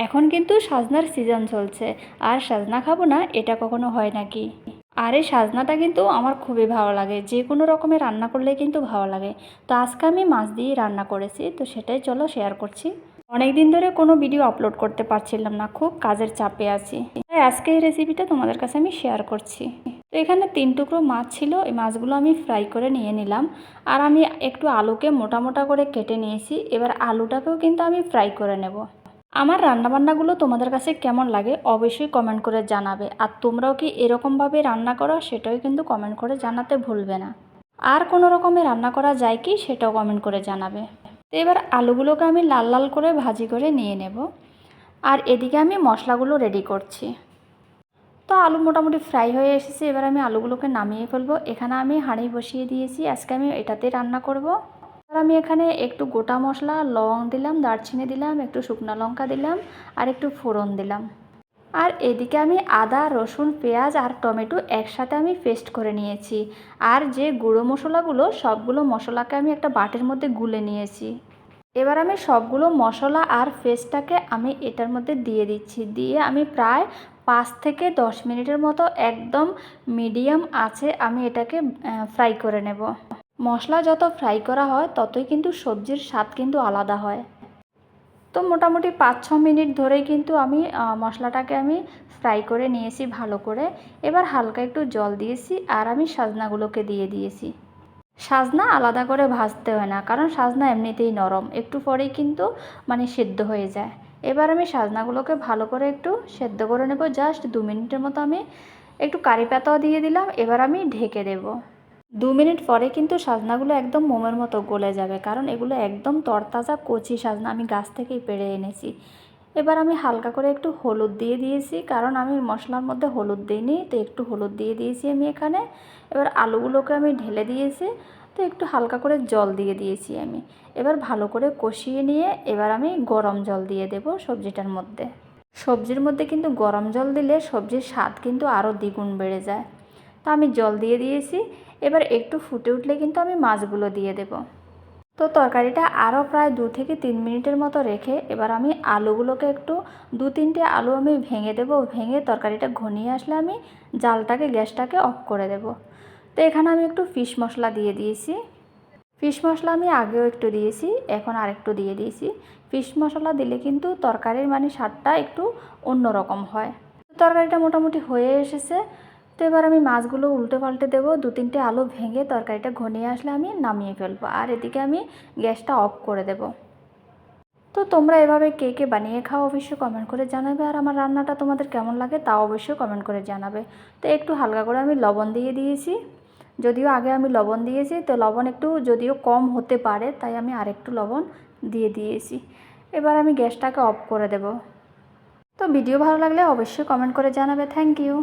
এখন কিন্তু সাজনার সিজন চলছে, আর সাজনা খাবো না এটা কখনো হয় নাকি? আর এই সাজনাটা কিন্তু আমার খুবই ভালো লাগে, যে কোনো রকমের রান্না করলে কিন্তু ভালো লাগে। তো আজকে আমি মাছ দিয়েই রান্না করেছি, তো সেটাই চলো শেয়ার করছি। অনেক দিন ধরে কোনো ভিডিও আপলোড করতে পারছিলাম না, খুব কাজের চাপে আছি, তাই আজকে এই রেসিপিটা তোমাদের কাছে আমি শেয়ার করছি। তো এখানে 3 টুকরো মাছ ছিল, এই মাছগুলো আমি ফ্রাই করে নিয়ে নিলাম। আর আমি একটু আলুকে মোটা মোটা করে কেটে নিয়েছি, এবার আলুটাকেও কিন্তু আমি ফ্রাই করে নেব। আমার রান্নাবান্নাগুলো তোমাদের কাছে কেমন লাগে অবশ্যই কমেন্ট করে জানাবে, আর তোমরাও কি এরকমভাবে রান্না করো সেটাও কিন্তু কমেন্ট করে জানাতে ভুলবে না। আর কোনো রকমে রান্না করা যায় কি সেটাও কমেন্ট করে জানাবে। তো এবার আলুগুলোকে আমি লাল লাল করে ভাজি করে নিয়ে নেব, আর এদিকে আমি মশলাগুলো রেডি করছি। তো আলু মোটামুটি ফ্রাই হয়ে এসেছে, এবার আমি আলুগুলোকে নামিয়ে ফেলবো। এখানে আমি হাঁড়ি বসিয়ে দিয়েছি, আজকে আমি এটাতেই রান্না করব। আর আমি এখানে একটু গোটা মশলা, লং দিলাম, দারচিনি দিলাম, একটু শুকনো লঙ্কা দিলাম, আর একটু ফোড়ন দিলাম। আর এদিকে আমি আদা, রসুন, পেঁয়াজ আর টমেটো একসাথে আমি পেস্ট করে নিয়েছি। আর যে গুঁড়ো মশলাগুলো, সবগুলো মশলাকে আমি একটা বাটির মধ্যে গুলে নিয়েছি। এবার আমি সবগুলো মশলা আর পেস্টটাকে আমি এটার মধ্যে দিয়ে দিচ্ছি, দিয়ে আমি প্রায় 5 থেকে 10 মিনিটের মতো একদম মিডিয়াম আঁচে আমি এটাকে ফ্রাই করে নেব। মশলা যত ফ্রাই করা হয় ততই কিন্তু সবজির স্বাদ কিন্তু আলাদা হয়। তো মোটামুটি 5-6 মিনিট ধরেই কিন্তু আমি মশলাটাকে আমি ফ্রাই করে নিয়েছি ভালো করে। এবার হালকা একটু জল দিয়েছি, আর আমি সাজনাগুলোকে দিয়ে দিয়েছি। সাজনা আলাদা করে ভাজতে হয় না, কারণ সাজনা এমনিতেই নরম, একটু পরেই কিন্তু সেদ্ধ হয়ে যায়। এবার আমি সাজনাগুলোকে ভালো করে একটু সেদ্ধ করে নেব, জাস্ট 2 মিনিটের মতো। আমি একটু কারি পাতাও দিয়ে দিলাম, এবার আমি ঢেকে দেব। 2 মিনিট পরে কিন্তু সাজনাগুলো একদম মোমের মতো গলে যাবে, কারণ এগুলো একদম তরতাজা কচি সাজনা, আমি গাছ থেকেই পেড়ে এনেছি। এবার আমি হালকা করে একটু হলুদ দিয়ে দিয়েছি, কারণ আমি মশলার মধ্যে হলুদ দিইনি, তো একটু হলুদ দিয়ে দিয়েছি আমি এখানে। এবার আলুগুলোকে আমি ঢেলে দিয়েছি, তো একটু হালকা করে জল দিয়ে দিয়েছি আমি। এবার ভালো করে কষিয়ে নিয়ে এবার আমি গরম জল দিয়ে দেব সবজিটার মধ্যে। সবজির মধ্যে কিন্তু গরম জল দিলে সবজির স্বাদ কিন্তু আরও দ্বিগুণ বেড়ে যায়। তো আমি জল দিয়ে দিয়েছি, এবার একটু ফুটে উঠলে কিন্তু আমি মাছগুলো দিয়ে দেব। তো তরকারিটা আরও প্রায় 2 থেকে 3 মিনিটের মতো রেখে এবার আমি আলুগুলোকে একটু 2-3টে আলু আমি ভেঙে দেব। ভেঙে তরকারিটা ঘনিয়ে আসলে আমি গ্যাসটাকে অফ করে দেব। তো এখানে আমি একটু ফিশ মশলা দিয়ে দিয়েছি। ফিশ মশলা আমি আগেও একটু দিয়েছি, এখন আরেকটু দিয়ে দিয়েছি। ফিশ মশলা দিলে কিন্তু তরকারির স্বাদটা একটু অন্যরকম হয়। তরকারিটা মোটামুটি হয়ে এসেছে, তো এবার আমি মাছগুলো উল্টে পাল্টে দেবো। 2-3টে আলু ভেঙে তরকারিটা ঘনিয়ে আসলে আমি নামিয়ে ফেলবো, আর এদিকে আমি গ্যাসটা অফ করে দেব। তো তোমরা এভাবে কে কে বানিয়ে খাও অবশ্যই কমেন্ট করে জানাবে, আর আমার রান্নাটা তোমাদের কেমন লাগে তাও অবশ্যই কমেন্ট করে জানাবে। তো একটু হালকা করে আমি লবণ দিয়ে দিয়েছি, যদিও আগে আমি লবণ দিয়েছি, তো লবণ একটু যদিও কম হতে পারে, তাই আমি আরেকটু লবণ দিয়ে দিয়েছি। এবার আমি গ্যাসটাকে অফ করে দেব। তো ভিডিও ভালো লাগলে অবশ্যই কমেন্ট করে জানাবে। Thank you.